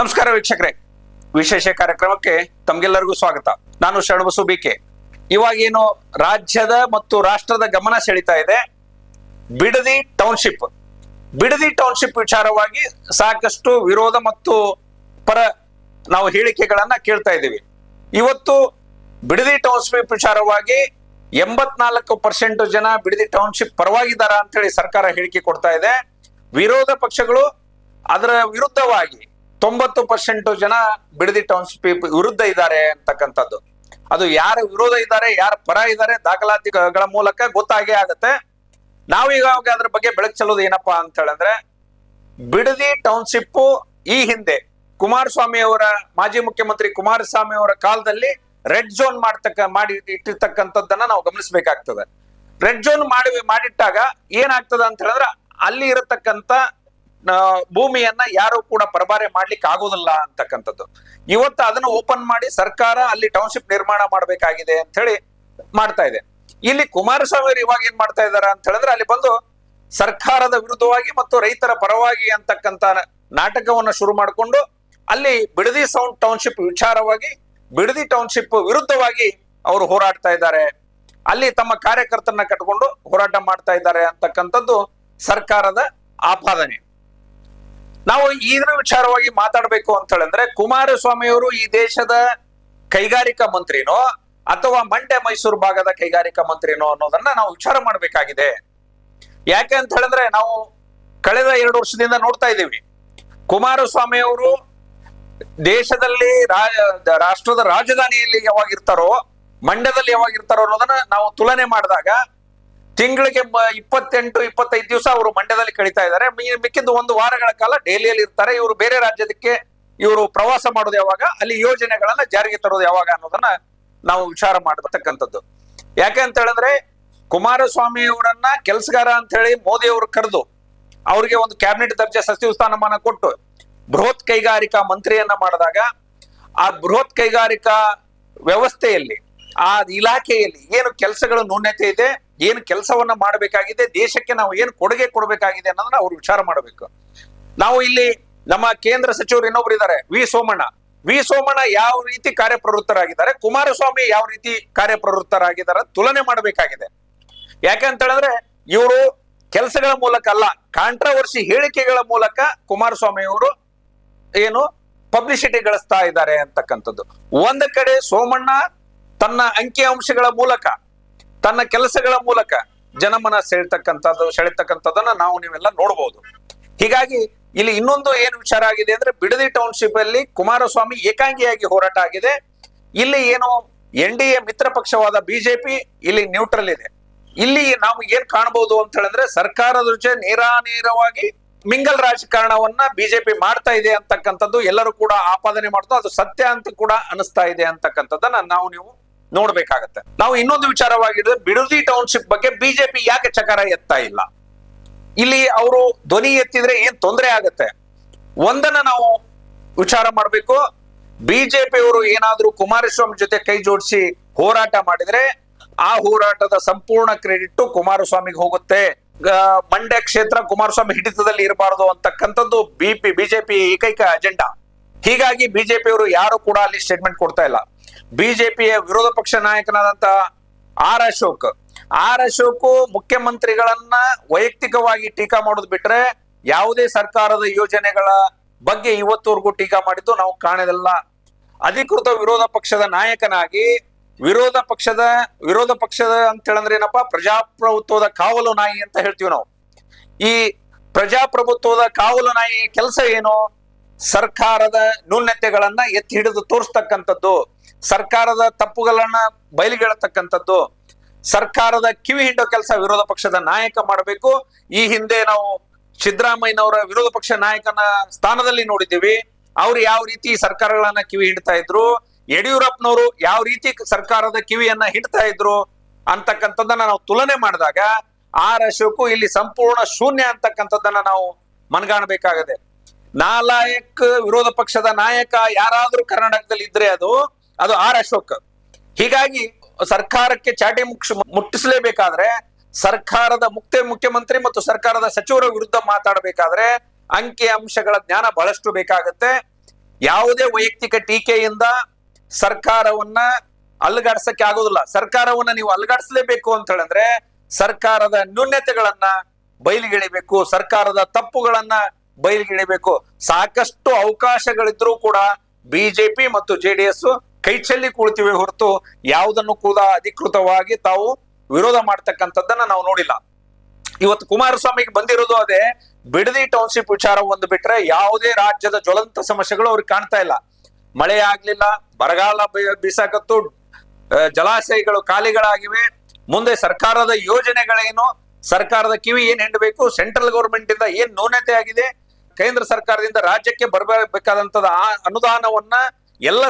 ನಮಸ್ಕಾರ ವೀಕ್ಷಕರೇ, ವಿಶೇಷ ಕಾರ್ಯಕ್ರಮಕ್ಕೆ ತಮ್ಗೆಲ್ಲರಿಗೂ ಸ್ವಾಗತ. ನಾನು ಶರಣಬಸು ಬಿಕೆ. ಇವಾಗೇನು ರಾಜ್ಯದ ಮತ್ತು ರಾಷ್ಟ್ರದ ಗಮನ ಸೆಳೀತಾ ಇದೆ ಬಿಡದಿ ಟೌನ್ಶಿಪ್. ಬಿಡದಿ ಟೌನ್ಶಿಪ್ ವಿಚಾರವಾಗಿ ಸಾಕಷ್ಟು ವಿರೋಧ ಮತ್ತು ಪರ ನಾವು ಹೇಳಿಕೆಗಳನ್ನ ಕೇಳ್ತಾ ಇದ್ದೀವಿ. ಇವತ್ತು ಬಿಡದಿ ಟೌನ್ಶಿಪ್ ವಿಚಾರವಾಗಿ 84% ಜನ ಬಿಡದಿ ಟೌನ್ಶಿಪ್ ಪರವಾಗಿದ್ದಾರ ಅಂತ ಹೇಳಿ ಸರ್ಕಾರ ಹೇಳಿಕೆ ಕೊಡ್ತಾ ಇದೆ. ವಿರೋಧ ಪಕ್ಷಗಳು ಅದರ ವಿರುದ್ಧವಾಗಿ 90% ಜನ ಬಿಡದಿ ಟೌನ್ಶಿಪ್ ವಿರುದ್ಧ ಇದ್ದಾರೆ ಅಂತಕ್ಕಂಥದ್ದು. ಅದು ಯಾರ ವಿರೋಧ ಇದ್ದಾರೆ, ಯಾರ ಪರ ಇದ್ದಾರೆ ದಾಖಲಾತಿಗಳ ಮೂಲಕ ಗೊತ್ತಾಗೇ ಆಗತ್ತೆ. ನಾವೀಗ ಅದ್ರ ಬಗ್ಗೆ ಬೆಳಕು ಚೆಲ್ಲೋದು ಏನಪ್ಪಾ ಅಂತ ಹೇಳಿದ್ರೆ, ಬಿಡದಿ ಟೌನ್ಶಿಪ್ ಈ ಹಿಂದೆ ಕುಮಾರಸ್ವಾಮಿ ಅವರ ಮಾಜಿ ಮುಖ್ಯಮಂತ್ರಿ ಕುಮಾರಸ್ವಾಮಿ ಅವರ ಕಾಲದಲ್ಲಿ ರೆಡ್ ಝೋನ್ ಮಾಡಿ ಇಟ್ಟಿರ್ತಕ್ಕಂಥದ್ದನ್ನ ನಾವು ಗಮನಿಸಬೇಕಾಗ್ತದೆ. ರೆಡ್ ಝೋನ್ ಮಾಡಿಟ್ಟಾಗ ಏನಾಗ್ತದೆ ಅಂತ ಹೇಳಿದ್ರೆ, ಅಲ್ಲಿ ಇರತಕ್ಕಂತ ಭೂಮಿಯನ್ನ ಯಾರು ಕೂಡ ಪರಬಾರೆ ಮಾಡ್ಲಿಕ್ಕೆ ಆಗೋದಿಲ್ಲ ಅಂತಕ್ಕಂಥದ್ದು. ಇವತ್ತು ಅದನ್ನ ಓಪನ್ ಮಾಡಿ ಸರ್ಕಾರ ಅಲ್ಲಿ ಟೌನ್ಶಿಪ್ ನಿರ್ಮಾಣ ಮಾಡಬೇಕಾಗಿದೆ ಅಂತ ಹೇಳಿ ಮಾಡ್ತಾ ಇದೆ. ಇಲ್ಲಿ ಕುಮಾರಸ್ವಾಮಿ ಅವರು ಇವಾಗ ಏನ್ ಮಾಡ್ತಾ ಇದಾರೆ ಅಂತ ಹೇಳಿದ್ರೆ, ಅಲ್ಲಿ ಬಂದು ಸರ್ಕಾರದ ವಿರುದ್ಧವಾಗಿ ಮತ್ತು ರೈತರ ಪರವಾಗಿ ಅಂತಕ್ಕಂತ ನಾಟಕವನ್ನ ಶುರು ಮಾಡಿಕೊಂಡು ಅಲ್ಲಿ ಬಿಡದಿ ಟೌನ್ಶಿಪ್ ವಿಚಾರವಾಗಿ ಬಿಡದಿ ಟೌನ್ಶಿಪ್ ವಿರುದ್ಧವಾಗಿ ಅವರು ಹೋರಾಡ್ತಾ ಇದ್ದಾರೆ. ಅಲ್ಲಿ ತಮ್ಮ ಕಾರ್ಯಕರ್ತರನ್ನ ಕಟ್ಕೊಂಡು ಹೋರಾಟ ಮಾಡ್ತಾ ಇದ್ದಾರೆ ಅಂತಕ್ಕಂಥದ್ದು ಸರ್ಕಾರದ ಆಪಾದನೆ. ನಾವು ಇದ್ರ ವಿಚಾರವಾಗಿ ಮಾತಾಡ್ಬೇಕು ಅಂತ ಹೇಳಿದ್ರೆ, ಕುಮಾರಸ್ವಾಮಿ ಅವರು ಈ ದೇಶದ ಕೈಗಾರಿಕಾ ಮಂತ್ರಿನೋ ಅಥವಾ ಮಂಡ್ಯ ಮೈಸೂರು ಭಾಗದ ಕೈಗಾರಿಕಾ ಮಂತ್ರಿನೋ ಅನ್ನೋದನ್ನ ನಾವು ವಿಚಾರ ಮಾಡಬೇಕಾಗಿದೆ. ಯಾಕೆ ಅಂತ ಹೇಳಿದ್ರೆ, ನಾವು ಕಳೆದ 2 ವರ್ಷದಿಂದ ನೋಡ್ತಾ ಇದ್ದೀವಿ, ಕುಮಾರಸ್ವಾಮಿ ಅವರು ದೇಶದಲ್ಲಿ ರಾಷ್ಟ್ರದ ರಾಜಧಾನಿಯಲ್ಲಿ ಯಾವಾಗ ಇರ್ತಾರೋ, ಮಂಡ್ಯದಲ್ಲಿ ಯಾವಾಗ ಇರ್ತಾರೋ ಅನ್ನೋದನ್ನ ನಾವು ತುಲನೆ ಮಾಡಿದಾಗ ತಿಂಗಳಿಗೆ 28-25 ದಿವಸ ಅವರು ಮಂಡ್ಯದಲ್ಲಿ ಕಳೀತಾ ಇದ್ದಾರೆ. ಮಿಕ್ಕಿದ್ದು 1 ವಾರಗಳ ಕಾಲ ದೆಹಲಿಯಲ್ಲಿ ಇರ್ತಾರೆ. ಇವರು ಬೇರೆ ರಾಜ್ಯದಕ್ಕೆ ಇವರು ಪ್ರವಾಸ ಮಾಡೋದು ಯಾವಾಗ, ಅಲ್ಲಿ ಯೋಜನೆಗಳನ್ನ ಜಾರಿಗೆ ತರೋದು ಯಾವಾಗ ಅನ್ನೋದನ್ನ ನಾವು ವಿಚಾರ ಮಾಡತಕ್ಕಂಥದ್ದು. ಯಾಕೆ ಅಂತ ಹೇಳಿದ್ರೆ, ಕುಮಾರಸ್ವಾಮಿ ಅವರನ್ನ ಕೆಲಸಗಾರ ಅಂತ ಹೇಳಿ ಮೋದಿ ಅವರು ಕರೆದು ಅವ್ರಿಗೆ ಒಂದು ಕ್ಯಾಬಿನೆಟ್ ದರ್ಜೆ ಸಚಿವ ಸ್ಥಾನಮಾನ ಕೊಟ್ಟು ಬೃಹತ್ ಕೈಗಾರಿಕಾ ಮಂತ್ರಿಯನ್ನ ಮಾಡಿದಾಗ, ಆ ಬೃಹತ್ ಕೈಗಾರಿಕಾ ವ್ಯವಸ್ಥೆಯಲ್ಲಿ ಆ ಇಲಾಖೆಯಲ್ಲಿ ಏನು ಕೆಲಸಗಳ ನ್ಯೂನ್ಯತೆ ಇದೆ, ಏನು ಕೆಲಸವನ್ನ ಮಾಡಬೇಕಾಗಿದೆ, ದೇಶಕ್ಕೆ ನಾವು ಏನು ಕೊಡುಗೆ ಕೊಡಬೇಕಾಗಿದೆ ಅನ್ನೋದನ್ನ ಅವ್ರು ವಿಚಾರ ಮಾಡಬೇಕು. ನಾವು ಇಲ್ಲಿ ನಮ್ಮ ಕೇಂದ್ರ ಸಚಿವರು ಇನ್ನೊಬ್ರು ಇದ್ದಾರೆ, ವಿ ಸೋಮಣ್ಣ ಯಾವ ರೀತಿ ಕಾರ್ಯಪ್ರವೃತ್ತರಾಗಿದ್ದಾರೆ, ಕುಮಾರಸ್ವಾಮಿ ಯಾವ ರೀತಿ ಕಾರ್ಯಪ್ರವೃತ್ತರಾಗಿದ್ದಾರೆ ತುಲನೆ ಮಾಡಬೇಕಾಗಿದೆ. ಯಾಕೆ ಅಂತ ಹೇಳಿದ್ರೆ, ಇವರು ಕೆಲಸಗಳ ಮೂಲಕ ಅಲ್ಲ, ಕಾಂಟ್ರವರ್ಸಿ ಹೇಳಿಕೆಗಳ ಮೂಲಕ ಕುಮಾರಸ್ವಾಮಿ ಅವರು ಏನು ಪಬ್ಲಿಸಿಟಿ ಗಳಿಸ್ತಾ ಇದ್ದಾರೆ ಅಂತಕ್ಕಂಥದ್ದು. ಒಂದ್ ಕಡೆ ಸೋಮಣ್ಣ ತನ್ನ ಅಂಕಿ ಅಂಶಗಳ ಮೂಲಕ, ತನ್ನ ಕೆಲಸಗಳ ಮೂಲಕ ಜನಮನ ಸೆಳೆತಕ್ಕಂಥದ್ದನ್ನ ನಾವು ನೀವೆಲ್ಲ ನೋಡ್ಬೋದು. ಹೀಗಾಗಿ ಇಲ್ಲಿ ಇನ್ನೊಂದು ಏನು ವಿಚಾರ ಆಗಿದೆ ಅಂದ್ರೆ, ಬಿಡದಿ ಟೌನ್ಶಿಪ್ ಅಲ್ಲಿ ಕುಮಾರಸ್ವಾಮಿ ಏಕಾಂಗಿಯಾಗಿ ಹೋರಾಟ ಆಗಿದೆ. ಇಲ್ಲಿ ಏನು NDA ಮಿತ್ರ ಪಕ್ಷವಾದ ಬಿಜೆಪಿ ಇಲ್ಲಿ ನ್ಯೂಟ್ರಲ್ ಇದೆ. ಇಲ್ಲಿ ನಾವು ಏನ್ ಕಾಣಬಹುದು ಅಂತ ಹೇಳಿದ್ರೆ, ಸರ್ಕಾರದ ಜೊತೆ ನೇರಾನೇರವಾಗಿ ಮಿಂಗಲ್ ರಾಜಕಾರಣವನ್ನ ಬಿಜೆಪಿ ಮಾಡ್ತಾ ಇದೆ ಅಂತಕ್ಕಂಥದ್ದು ಎಲ್ಲರೂ ಕೂಡ ಆಪಾದನೆ ಮಾಡ್ತಾ, ಅದು ಸತ್ಯ ಅಂತ ಕೂಡ ಅನಿಸ್ತಾ ಇದೆ ಅಂತಕ್ಕಂಥದ್ದನ್ನ ನಾವು ನೀವು ನೋಡ್ಬೇಕಾಗತ್ತೆ. ನಾವು ಇನ್ನೊಂದು ವಿಚಾರವಾಗಿದ್ರೆ, ಬಿಡದಿ ಟೌನ್ಶಿಪ್ ಬಗ್ಗೆ ಬಿಜೆಪಿ ಯಾಕೆ ಚಕಾರ ಎತ್ತಾ ಇಲ್ಲ, ಇಲ್ಲಿ ಅವರು ಧ್ವನಿ ಎತ್ತಿದ್ರೆ ಏನ್ ತೊಂದರೆ ಆಗತ್ತೆ ಒಂದನ್ನ ನಾವು ವಿಚಾರ ಮಾಡ್ಬೇಕು. ಬಿಜೆಪಿ ಅವರು ಏನಾದ್ರೂ ಕುಮಾರಸ್ವಾಮಿ ಜೊತೆ ಕೈ ಜೋಡಿಸಿ ಹೋರಾಟ ಮಾಡಿದ್ರೆ ಆ ಹೋರಾಟದ ಸಂಪೂರ್ಣ ಕ್ರೆಡಿಟ್ ಕುಮಾರಸ್ವಾಮಿಗೆ ಹೋಗುತ್ತೆ. ಮಂಡ್ಯ ಕ್ಷೇತ್ರ ಕುಮಾರಸ್ವಾಮಿ ಹಿಡಿತದಲ್ಲಿ ಇರಬಾರದು ಅಂತಕ್ಕಂಥದ್ದು ಬಿಜೆಪಿ ಏಕೈಕ ಅಜೆಂಡಾ. ಹೀಗಾಗಿ ಬಿಜೆಪಿ ಅವರು ಯಾರು ಕೂಡ ಅಲ್ಲಿ ಸ್ಟೇಟ್ಮೆಂಟ್ ಕೊಡ್ತಾ ಇಲ್ಲ. ಬಿಜೆಪಿಯ ವಿರೋಧ ಪಕ್ಷ ನಾಯಕನಾದಂತ ಆರ್ ಅಶೋಕ್ ಮುಖ್ಯಮಂತ್ರಿಗಳನ್ನ ವೈಯಕ್ತಿಕವಾಗಿ ಟೀಕಾ ಮಾಡೋದು ಬಿಟ್ರೆ ಯಾವುದೇ ಸರ್ಕಾರದ ಯೋಜನೆಗಳ ಬಗ್ಗೆ ಇವತ್ತವರೆಗೂ ಟೀಕಾ ಮಾಡಿದ್ದು ನಾವು ಕಾಣೋದಿಲ್ಲ. ಅಧಿಕೃತ ವಿರೋಧ ಪಕ್ಷದ ನಾಯಕನಾಗಿ ವಿರೋಧ ಪಕ್ಷದ ಅಂತ ಹೇಳಿದ್ರೆ ಏನಪ್ಪಾ, ಪ್ರಜಾಪ್ರಭುತ್ವದ ಕಾವಲು ನಾಯಿ ಅಂತ ಹೇಳ್ತೀವಿ ನಾವು. ಈ ಪ್ರಜಾಪ್ರಭುತ್ವದ ಕಾವಲು ನಾಯಿ ಕೆಲಸ ಏನು? ಸರ್ಕಾರದ ನ್ಯೂನ್ಯತೆಗಳನ್ನ ಎತ್ತಿ ಹಿಡಿದು ತೋರಿಸ್ತಕ್ಕಂಥದ್ದು, ಸರ್ಕಾರದ ತಪ್ಪುಗಳನ್ನ ಬಯಲಿಗೆಳತಕ್ಕಂಥದ್ದು, ಸರ್ಕಾರದ ಕಿವಿ ಹಿಂಡೋ ಕೆಲಸ ವಿರೋಧ ಪಕ್ಷದ ನಾಯಕ ಮಾಡಬೇಕು. ಈ ಹಿಂದೆ ನಾವು ಸಿದ್ದರಾಮಯ್ಯನವರ ವಿರೋಧ ಪಕ್ಷ ನಾಯಕನ ಸ್ಥಾನದಲ್ಲಿ ನೋಡಿದ್ದೀವಿ. ಅವ್ರು ಯಾವ ರೀತಿ ಸರ್ಕಾರಗಳನ್ನ ಕಿವಿ ಹಿಡ್ತಾ ಇದ್ರು, ಯಡಿಯೂರಪ್ಪನವರು ಯಾವ ರೀತಿ ಸರ್ಕಾರದ ಕಿವಿಯನ್ನ ಹಿಡ್ತಾ ಇದ್ರು ಅಂತಕ್ಕಂಥದ್ದನ್ನ ನಾವು ತುಲನೆ ಮಾಡಿದಾಗ ಆರ್ ಅಶೋಕ್ ಇಲ್ಲಿ ಸಂಪೂರ್ಣ ಶೂನ್ಯ ಅಂತಕ್ಕಂಥದ್ದನ್ನ ನಾವು ಮನಗಾಣಬೇಕಾಗದೆ. ನಾಲಾಯಕ್ ವಿರೋಧ ಪಕ್ಷದ ನಾಯಕ ಯಾರಾದ್ರೂ ಕರ್ನಾಟಕದಲ್ಲಿ ಇದ್ರೆ ಅದು ಆರ್ ಅಶೋಕ್. ಹೀಗಾಗಿ ಸರ್ಕಾರಕ್ಕೆ ಚಾಟಿ ಮುಟ್ಟಿಸಲೇಬೇಕಾದ್ರೆ, ಸರ್ಕಾರದ ಮುಖ್ಯಮಂತ್ರಿ ಮತ್ತು ಸರ್ಕಾರದ ಸಚಿವರ ವಿರುದ್ಧ ಮಾತಾಡಬೇಕಾದ್ರೆ ಅಂಕಿ ಅಂಶಗಳ ಜ್ಞಾನ ಬಹಳಷ್ಟು ಬೇಕಾಗತ್ತೆ. ಯಾವುದೇ ವೈಯಕ್ತಿಕ ಟೀಕೆಯಿಂದ ಸರ್ಕಾರವನ್ನ ಅಲುಗಾಡ್ಸಕ್ಕೆ ಆಗೋದಿಲ್ಲ. ಸರ್ಕಾರವನ್ನ ನೀವು ಅಲುಗಾಡಿಸಲೇಬೇಕು ಅಂತ ಹೇಳಿದ್ರೆ ಸರ್ಕಾರದ ನ್ಯೂನ್ಯತೆಗಳನ್ನ ಬಯಲಿಗೆಳಿಬೇಕು, ಸರ್ಕಾರದ ತಪ್ಪುಗಳನ್ನ ಬಯಲಿಗೆಳಿಬೇಕು. ಸಾಕಷ್ಟು ಅವಕಾಶಗಳಿದ್ರೂ ಕೂಡ ಬಿಜೆಪಿ ಮತ್ತು ಜೆಡಿಎಸ್ ಕೈ ಚೆಲ್ಲಿ ಕುಳಿತಿವೆ ಹೊರತು ಯಾವುದನ್ನು ಕೂಡ ಅಧಿಕೃತವಾಗಿ ತಾವು ವಿರೋಧ ಮಾಡ್ತಕ್ಕಂಥದ್ದನ್ನ ನಾವು ನೋಡಿಲ್ಲ. ಇವತ್ತು ಕುಮಾರಸ್ವಾಮಿಗೆ ಬಂದಿರೋದು ಅದೇ ಬಿಡದಿ ಟೌನ್ಶಿಪ್ ವಿಚಾರ ಒಂದು ಬಿಟ್ರೆ ಯಾವುದೇ ರಾಜ್ಯದ ಜ್ವಲಂತ ಸಮಸ್ಯೆಗಳು ಅವ್ರಿಗೆ ಕಾಣ್ತಾ ಇಲ್ಲ. ಮಳೆ ಆಗ್ಲಿಲ್ಲ, ಬರಗಾಲ ಬೀಸಾಕತ್ತು, ಜಲಾಶಯಗಳು ಖಾಲಿಗಳಾಗಿವೆ. ಮುಂದೆ ಸರ್ಕಾರದ ಯೋಜನೆಗಳೇನು, ಸರ್ಕಾರದ ಕಿವಿ ಏನ್ ಹಿಂಡಬೇಕು, ಸೆಂಟ್ರಲ್ ಗವರ್ಮೆಂಟ್ ಇಂದ ಏನ್ ನ್ಯೂನತೆ ಆಗಿದೆ, ಕೇಂದ್ರ ಸರ್ಕಾರದಿಂದ ರಾಜ್ಯಕ್ಕೆ ಬರಬೇಕಾದಂತದ ಆ ಅನುದಾನವನ್ನ ಎಲ್ಲ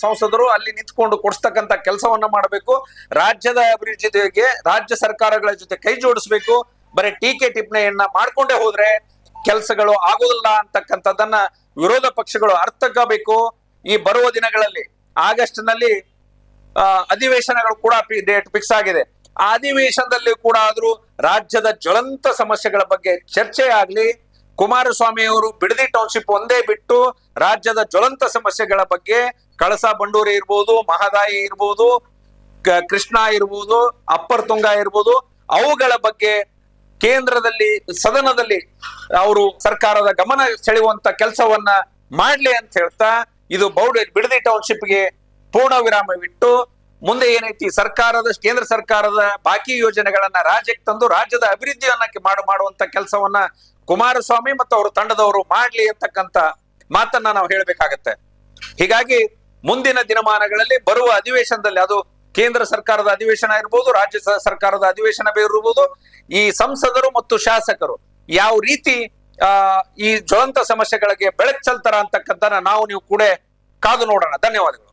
ಸಂಸದರು ಅಲ್ಲಿ ನಿಂತ್ಕೊಂಡು ಕೊಡಿಸ್ತಕ್ಕಂತ ಕೆಲಸವನ್ನ ಮಾಡಬೇಕು. ರಾಜ್ಯದ ಅಭಿವೃದ್ಧಿಗೆ ರಾಜ್ಯ ಸರ್ಕಾರಗಳ ಜೊತೆ ಕೈ ಜೋಡಿಸ್ಬೇಕು. ಬರೀ ಟೀಕೆ ಟಿಪ್ಪಣಿಯನ್ನ ಮಾಡ್ಕೊಂಡೇ ಹೋದ್ರೆ ಕೆಲಸಗಳು ಆಗೋದಿಲ್ಲ ಅಂತಕ್ಕಂಥದ್ದನ್ನ ವಿರೋಧ ಪಕ್ಷಗಳು ಅರ್ಥಕೋಬೇಕು. ಈ ಬರುವ ದಿನಗಳಲ್ಲಿ ಆಗಸ್ಟ್ ನಲ್ಲಿ ಅಧಿವೇಶನಗಳು ಕೂಡ ಡೇಟ್ ಫಿಕ್ಸ್ ಆಗಿದೆ. ಆ ಅಧಿವೇಶನದಲ್ಲಿ ಕೂಡ ಆದ್ರೂ ರಾಜ್ಯದ ಜ್ವಲಂತ ಸಮಸ್ಯೆಗಳ ಬಗ್ಗೆ ಚರ್ಚೆ ಆಗ್ಲಿ. ಕುಮಾರಸ್ವಾಮಿ ಅವರು ಬಿಡದಿ ಟೌನ್ಶಿಪ್ ಒಂದೇ ಬಿಟ್ಟು ರಾಜ್ಯದ ಜ್ವಲಂತ ಸಮಸ್ಯೆಗಳ ಬಗ್ಗೆ ಕಳಸಾ ಬಂಡೂರಿ ಇರ್ಬೋದು, ಮಹದಾಯಿ ಇರ್ಬೋದು, ಕೃಷ್ಣಾ ಇರ್ಬೋದು, ಅಪ್ಪರ್ ತುಂಗಾ ಇರ್ಬೋದು, ಅವುಗಳ ಬಗ್ಗೆ ಕೇಂದ್ರದಲ್ಲಿ ಸದನದಲ್ಲಿ ಅವರು ಸರ್ಕಾರದ ಗಮನ ಸೆಳೆಯುವಂತ ಕೆಲಸವನ್ನ ಮಾಡ್ಲಿ ಅಂತ ಹೇಳ್ತಾ ಇದು ಬಿಡದಿ ಟೌನ್ಶಿಪ್ಗೆ ಪೂರ್ಣ ವಿರಾಮವಿಟ್ಟು ಮುಂದೆ ಏನೈತಿ ಕೇಂದ್ರ ಸರ್ಕಾರದ ಬಾಕಿ ಯೋಜನೆಗಳನ್ನ ರಾಜ್ಯಕ್ಕೆ ತಂದು ರಾಜ್ಯದ ಅಭಿವೃದ್ಧಿಯನ್ನ ಮಾಡುವಂತ ಕೆಲಸವನ್ನ ಕುಮಾರಸ್ವಾಮಿ ಮತ್ತು ಅವರ ತಂಡದವರು ಮಾಡ್ಲಿ ಅಂತಕ್ಕಂತ ಮಾತನ್ನ ನಾವು ಹೇಳ್ಬೇಕಾಗತ್ತೆ. ಹೀಗಾಗಿ ಮುಂದಿನ ದಿನಮಾನಗಳಲ್ಲಿ ಬರುವ ಅಧಿವೇಶನದಲ್ಲಿ ಅದು ಕೇಂದ್ರ ಸರ್ಕಾರದ ಅಧಿವೇಶನ ಇರ್ಬೋದು, ರಾಜ್ಯ ಸರ್ಕಾರದ ಅಧಿವೇಶನ ಇರ್ಬೋದು, ಈ ಸಂಸದರು ಮತ್ತು ಶಾಸಕರು ಯಾವ ರೀತಿ ಈ ಜ್ವಲಂತ ಸಮಸ್ಯೆಗಳಿಗೆ ಬೆಳಕು ಚೆಲ್ತಾರ ಅಂತಕ್ಕಂಥನ್ನ ನಾವು ನೀವು ಕೂಡ ಕಾದು ನೋಡೋಣ. ಧನ್ಯವಾದಗಳು.